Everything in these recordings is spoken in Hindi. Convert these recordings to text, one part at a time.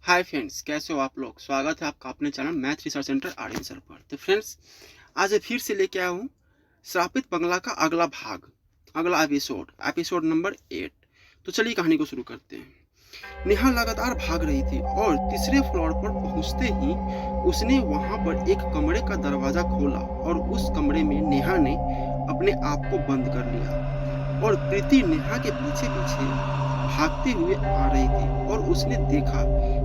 हाय फ्रेंड्स, कैसे हो आप लोग। स्वागत है आपका अपने channel math research centre Aryan sir पर। तो फ्रेंड्स, आज फिर से लेके आया हूँ श्रापित बंगला का अगला भाग, अगला एपिसोड नंबर 8। तो चलिए कहानी को शुरू करते हैं। नेहा लगातार भाग रही थी और तीसरे फ्लोर पर पहुंचते ही उसने वहां पर एक कमरे का दरवाजा खोला और उस कमरे में नेहा ने अपने आप को बंद कर लिया और प्रीति नेहा के पीछे पीछे भागते हुए आ रही थी और उसने देखा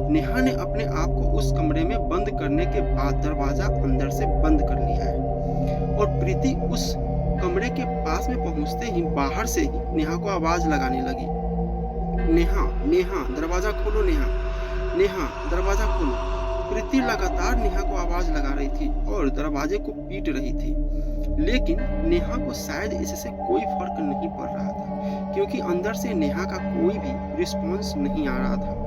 नेहा ने अपने आप को उस कमरे में बंद करने के बाद दरवाजा अंदर से बंद कर लिया है और प्रीति उस कमरे के पास में पहुंचते ही बाहर से ही नेहा को आवाज लगाने लगी, नेहा नेहा दरवाजा खोलो, नेहा नेहा दरवाजा खोलो। प्रीति लगातार नेहा को आवाज लगा रही थी और दरवाजे को पीट रही थी, लेकिन नेहा को शायद इससे कोई फर्क नहीं पड़ रहा था क्योंकि अंदर से नेहा का कोई भी रिस्पॉन्स नहीं आ रहा था।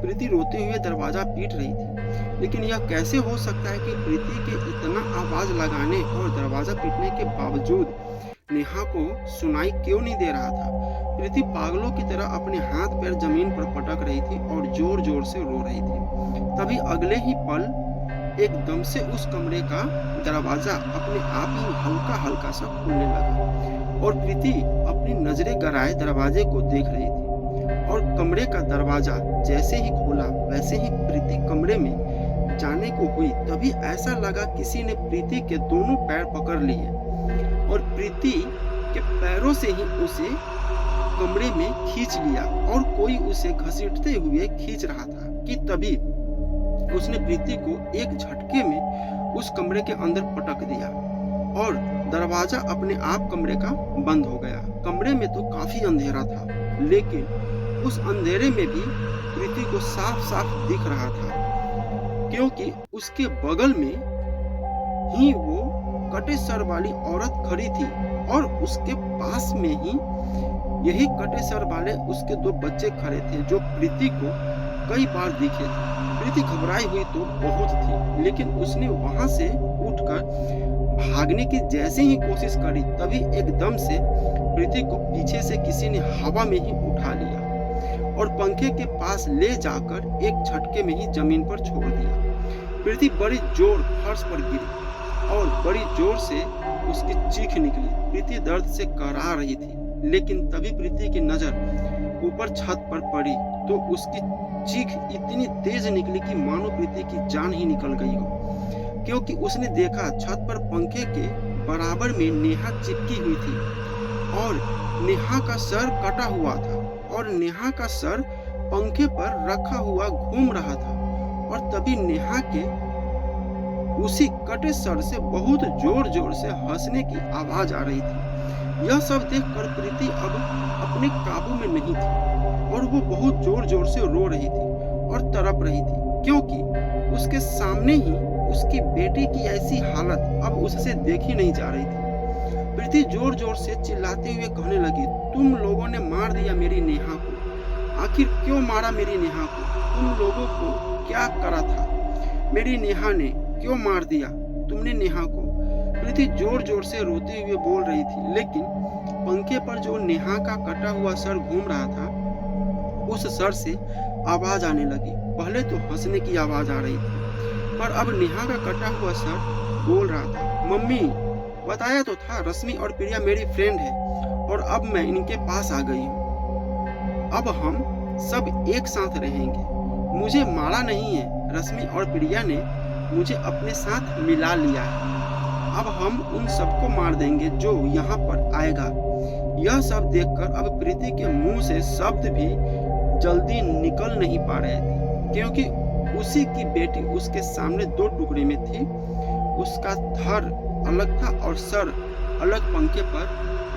प्रीति रोते हुए दरवाजा पीट रही थी, लेकिन यह कैसे हो सकता है कि प्रीति के इतना आवाज लगाने और दरवाजा पीटने के बावजूद नेहा को सुनाई क्यों नहीं दे रहा था। प्रीति पागलों की तरह अपने हाथ पैर जमीन पर पटक रही थी और जोर जोर से रो रही थी। तभी अगले ही पल एकदम से उस कमरे का दरवाजा अपने आप ही हल्का हल्का सा खुलने लगा और प्रीति अपनी नजरें गड़ाए दरवाजे को देख रही थी और कमरे का दरवाजा जैसे ही खोला वैसे ही प्रीति कमरे में जाने को हुई। तभी ऐसा लगा किसी ने प्रीति के दोनों पैर पकड़ लिए और प्रीति के पैरों से ही उसे कमरे में खींच लिया और कोई उसे घसीटते हुए खींच रहा था कि तभी उसने प्रीति को एक झटके में उस कमरे के अंदर पटक दिया और दरवाजा अपने आप कमरे का बंद हो गया। कमरे में तो काफी अंधेरा था, लेकिन उस अंधेरे में भी प्रीति को साफ साफ दिख रहा था क्योंकि उसके बगल में ही वो कटे सर वाली औरत खड़ी थी और उसके पास में ही यही कटे सर वाले उसके दो बच्चे खड़े थे जो प्रीति को कई बार दिखे थे। प्रीति घबराई हुई तो बहुत थी, लेकिन उसने वहां से उठकर भागने की जैसे ही कोशिश करी तभी एकदम से प्रीति को पीछे से किसी ने हवा में ही उठा लिया और पंखे के पास ले जाकर एक झटके में ही जमीन पर छोड़ दिया। प्रीति बड़ी जोर फर्श पर गिरी और बड़ी जोर से उसकी चीख निकली। प्रीति दर्द से कराह रही थी, लेकिन तभी प्रीति की नजर ऊपर छत पर पड़ी तो उसकी चीख इतनी तेज निकली कि मानो प्रीति की जान ही निकल गई हो, क्योंकि उसने देखा छत पर पंखे के बराबर में नेहा चिपकी हुई थी और नेहा का सर कटा हुआ था और नेहा का सर पंखे पर रखा हुआ घूम रहा था और तभी नेहा के उसी कटे सर से बहुत जोर जोर से हंसने की आवाज आ रही थी। यह सब देखकर प्रीति अब अपने काबू में नहीं थी और वो बहुत जोर जोर से रो रही थी और तड़प रही थी क्योंकि उसके सामने ही उसकी बेटी की ऐसी हालत अब उससे देखी नहीं जा रही थी। प्रीति जोर जोर से चिल्लाते हुए कहने लगी, तुम लोगों ने मार दिया मेरी नेहा को। आखिर क्यों मारा मेरी नेहा को? तुम लोगों को क्या करा था? मेरी नेहा ने क्यों मार दिया तुमने नेहा को? प्रीति जोर जोर से रोते हुए बोल रही थी, लेकिन पंखे पर जो नेहा का कटा हुआ सर घूम रहा था उस सर से आवाज आने लगी। पहले तो हंसने की आवाज आ रही थी, पर अब नेहा का कटा हुआ सर बोल रहा था, मम्मी बताया तो था रश्मि और प्रिया मेरी फ्रेंड है और अब मैं इनके पास आ गई हूँ। अब हम सब एक साथ रहेंगे। मुझे मारा नहीं है, रश्मि और प्रिया ने मुझे अपने साथ मिला लिया है। अब हम उन सबको मार देंगे जो यहाँ पर आएगा। यह सब देखकर अब प्रीति के मुंह से शब्द भी जल्दी निकल नहीं पा रहे थे क्योंकि उसी की बेटी उसके सामने दो टुकड़े में थी। उसका धड़ अलग था और सर अलग पंखे पर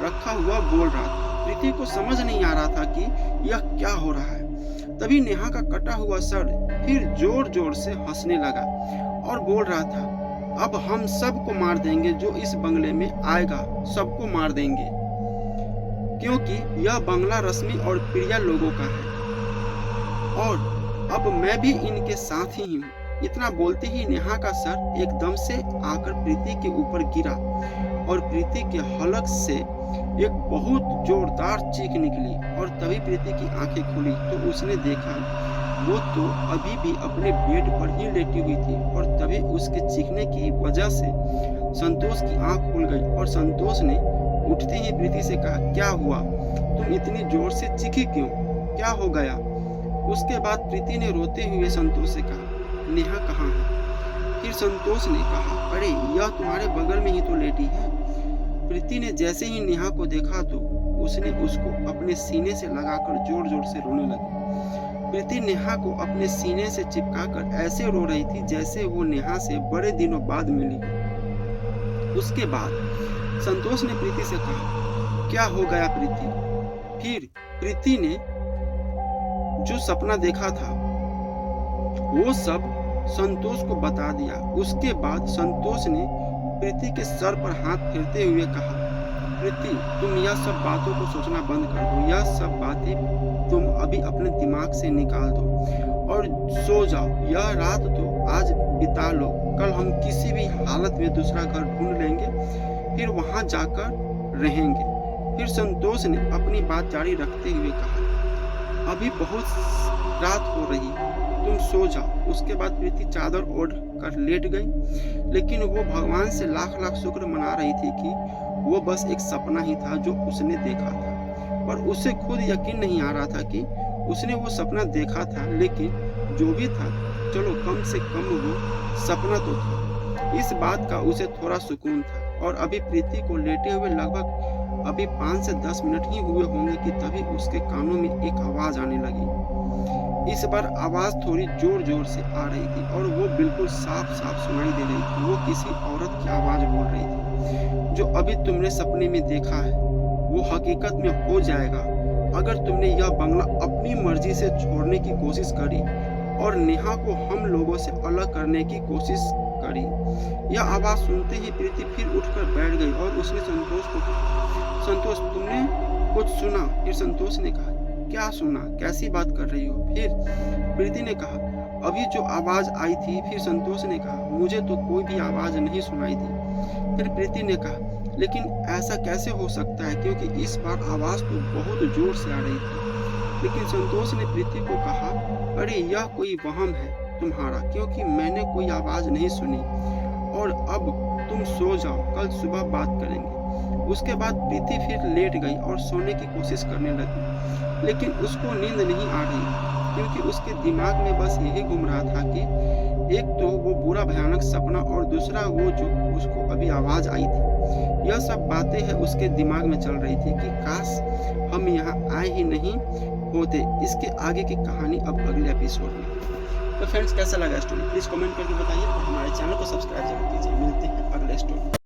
रखा हुआ बोल रहा था। प्रीति को समझ नहीं आ रहा था कि यह क्या हो रहा है। तभी नेहा का कटा हुआ सर फिर जोर जोर से हंसने लगा और बोल रहा था, अब हम सबको मार देंगे जो इस बंगले में आएगा, सबको मार देंगे क्योंकि यह बंगला रश्मि और प्रिया लोगों का है और अब मैं भी इनके साथ ही हूँ। इतना बोलते ही नेहा का सर एकदम से आकर प्रीति के ऊपर गिरा और प्रीति के हलक से एक बहुत जोरदार चीख निकली और तभी प्रीति की आंखें खुली तो उसने देखा वो तो अभी भी अपने बेड पर ही लेटी हुई थी और तभी उसके चीखने की वजह से संतोष की आंख खुल गई और संतोष ने उठते ही प्रीति से कहा, क्या हुआ? तुम इतनी जोर से चीखी क्यों? क्या हो गया? उसके बाद प्रीति ने रोते हुए संतोष से कहा, नेहा कहाँ है? फिर संतोष ने कहा, अरे यह तुम्हारे बगल में ही तो लेटी है। प्रीति ने जैसे ही नेहा को देखा तो उसने उसको अपने सीने से लगाकर जोर जोर से रोने लगी। प्रीति नेहा को अपने सीने से चिपकाकर ऐसे रो रही थी जैसे वो नेहा से बड़े दिनों बाद मिली। उसके बाद संतोष ने प्रीति से कहा, क्या हो गया प्रीति? फिर प्रीति ने जो सपना देखा था वो सब संतोष को बता दिया। उसके बाद संतोष ने प्रीति के सर पर हाथ फेरते हुए कहा, प्रीति तुम यह सब बातों को सोचना बंद कर दो। यह सब बातें तुम अभी अपने दिमाग से निकाल दो और सो जाओ। यह रात तो आज बिता लो, कल हम किसी भी हालत में दूसरा घर ढूंढ लेंगे, फिर वहां जाकर रहेंगे। फिर संतोष ने अपनी बात जारी रखते हुए कहा, अभी बहुत रात हो रही है, तुम सो जाओ। उसके बाद प्रीति चादर ओढ़ कर लेट गई, लेकिन वो भगवान से लाख लाख शुक्र मना रही थी कि वो बस एक सपना ही था जो उसने देखा था। पर उसे खुद यकीन नहीं आ रहा था कि उसने वो सपना देखा था, लेकिन जो भी था चलो कम से कम वो सपना तो था। इस बात का उसे थोड़ा सुकून था। और अभी प्रीति को लेटे हुए लगभग अभी 5 से 10 मिनट ही हुए होंगे कि तभी उसके कानों में एक आवाज आने लगी। इस बार आवाज थोड़ी जोर जोर से आ रही थी और वो बिल्कुल साफ साफ सुनाई दे रही थी। वो किसी औरत की आवाज बोल रही थी, जो अभी तुमने सपने में देखा है वो हकीकत में हो जाएगा अगर तुमने यह बंगला अपनी मर्जी से छोड़ने की कोशिश करी और नेहा को हम लोगों से अलग करने की कोशिश करी। यह आवाज सुनते ही प्रीति फिर उठकर बैठ गई और उसने संतोष को कहा, संतोष तुमने कुछ सुना? फिर संतोष ने कहा, क्या सुना? कैसी बात कर रही हो? फिर प्रीति ने कहा, अभी जो आवाज आई थी। फिर संतोष ने कहा, मुझे तो कोई भी आवाज नहीं सुनाई दी। फिर प्रीति ने कहा, लेकिन ऐसा कैसे हो सकता है, क्योंकि इस बार आवाज तो बहुत जोर से आ रही थी। लेकिन संतोष ने प्रीति को कहा, अरे यह कोई वहम है तुम्हारा, क्योंकि मैंने कोई आवाज नहीं सुनी और अब तुम सो जाओ, कल सुबह बात करेंगे। उसके बाद प्रीति फिर लेट गई और सोने की कोशिश करने लगी, लेकिन उसको नींद नहीं आ रही, क्योंकि उसके दिमाग में बस यही घूम रहा था कि एक तो वो बुरा भयानक सपना और दूसरा वो जो उसको अभी आवाज आई थी। यह सब बातें है उसके दिमाग में चल रही थी कि काश हम यहाँ आए ही नहीं होते। इसके आगे की कहानी अब अगले एपिसोड में। तो फ्रेंड्स कैसा लगा स्टोरी प्लीज कमेंट करके बताइए और हमारे चैनल को सब्सक्राइब जरूर कीजिए। मिलते हैं अगले स्टोरी।